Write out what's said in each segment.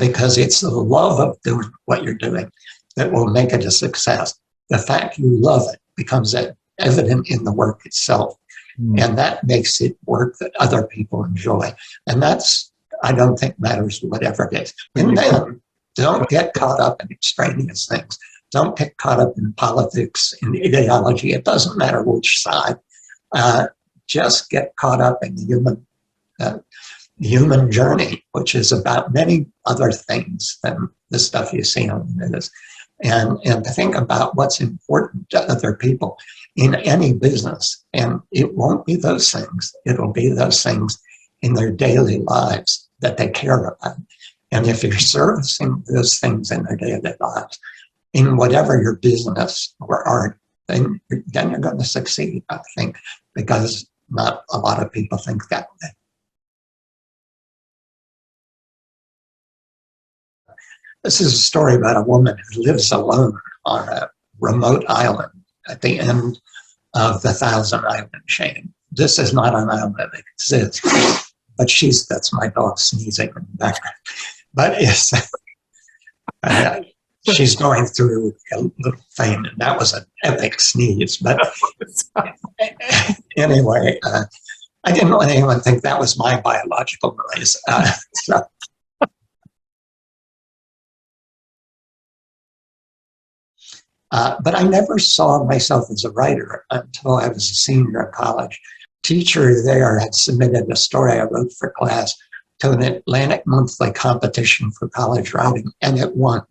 because it's the love of doing what you're doing that will make it a success. The fact you love it becomes evident in the work itself. And that makes it work that other people enjoy. And that's, I don't think, matters whatever it is. And then don't get caught up in extraneous things. Don't get caught up in politics, in ideology. It doesn't matter which side. Just get caught up in the human journey, which is about many other things than the stuff you see on the news. And to think about what's important to other people in any business. And it won't be those things. It'll be those things in their daily lives that they care about. And if you're servicing those things in their daily lives, in whatever your business or art, then you're going to succeed, I think, because not a lot of people think that way. This is a story about a woman who lives alone on a remote island at the end of the Thousand Island chain. This is not an island that exists, but that's my dog sneezing in the background. But it's, she's going through a little thing, and that was an epic sneeze. But anyway, I didn't want anyone to think that was my biological noise. But I never saw myself as a writer until I was a senior in college. Teacher there had submitted a story I wrote for class to an Atlantic Monthly competition for college writing, and it won.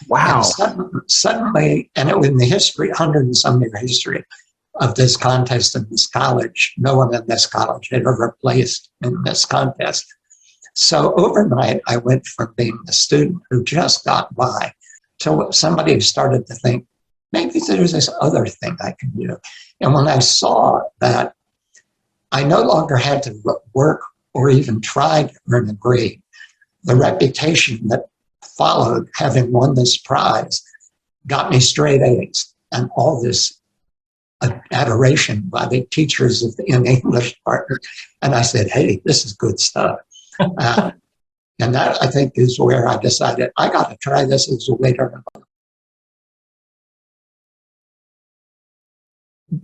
Wow. And suddenly, and it was in the history, 100 and some year history of this contest in this college, no one in this college had ever placed in this contest. So overnight, I went from being a student who just got by to somebody who started to think, maybe there's this other thing I can do. And when I saw that I no longer had to work or even try to earn a grade, the reputation that followed having won this prize got me straight A's and all this adoration by the teachers in the English department. And I said, hey, this is good stuff. And that, I think, is where I decided I got to try this as a way to earn money.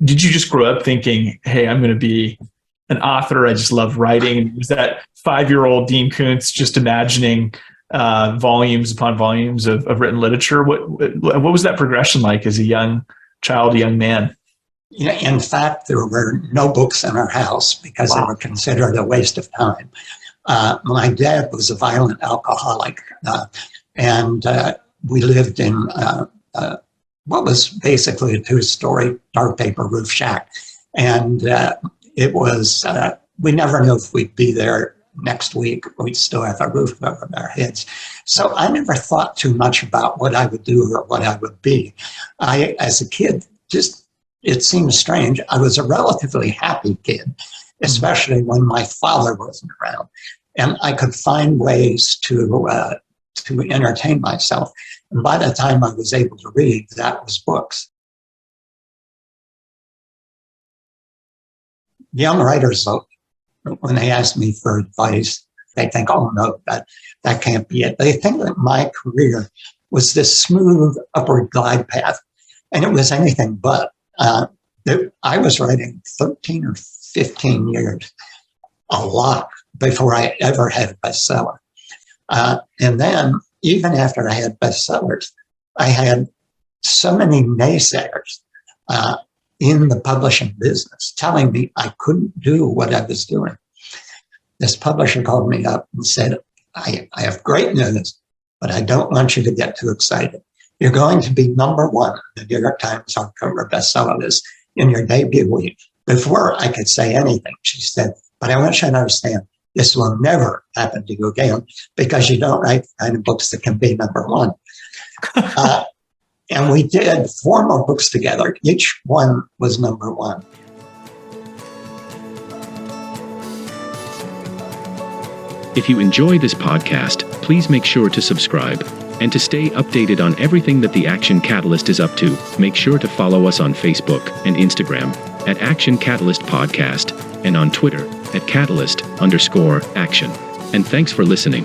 Did you just grow up thinking, hey, I'm going to be an author? I just love writing. Was that 5-year-old Dean Koontz just imagining volumes upon volumes of written literature? What was that progression like as a young child, a young man? Yeah, in fact, there were no books in our house because they were considered a waste of time. My dad was a violent alcoholic, and we lived in what was basically a 2-story dark paper roof shack. And it was, we never knew if we'd be there next week. We'd still have a roof over our heads. So I never thought too much about what I would do or what I would be. As a kid, it seemed strange. I was a relatively happy kid, especially when my father wasn't around. And I could find ways to entertain myself. And by the time I was able to read, that was books. Young writers, when they ask me for advice, they think, oh, no, that can't be it. They think that my career was this smooth upward glide path, and it was anything but. I was writing 13 or 15 years, a lot, before I ever had a bestseller. And then, even after I had bestsellers, I had so many naysayers in the publishing business telling me I couldn't do what I was doing. This publisher called me up and said, I have great news, but I don't want you to get too excited. You're going to be #1 on the New York Times hardcover bestseller list in your debut week. Before I could say anything, she said, but I want you to understand, this will never happen to you again because you don't write the kind of books that can be #1. And we did 4 more books together. Each one was #1. If you enjoy this podcast, please make sure to subscribe. And to stay updated on everything that the Action Catalyst is up to, make sure to follow us on Facebook and Instagram at Action Catalyst Podcast and on Twitter at Catalyst_Action. And thanks for listening.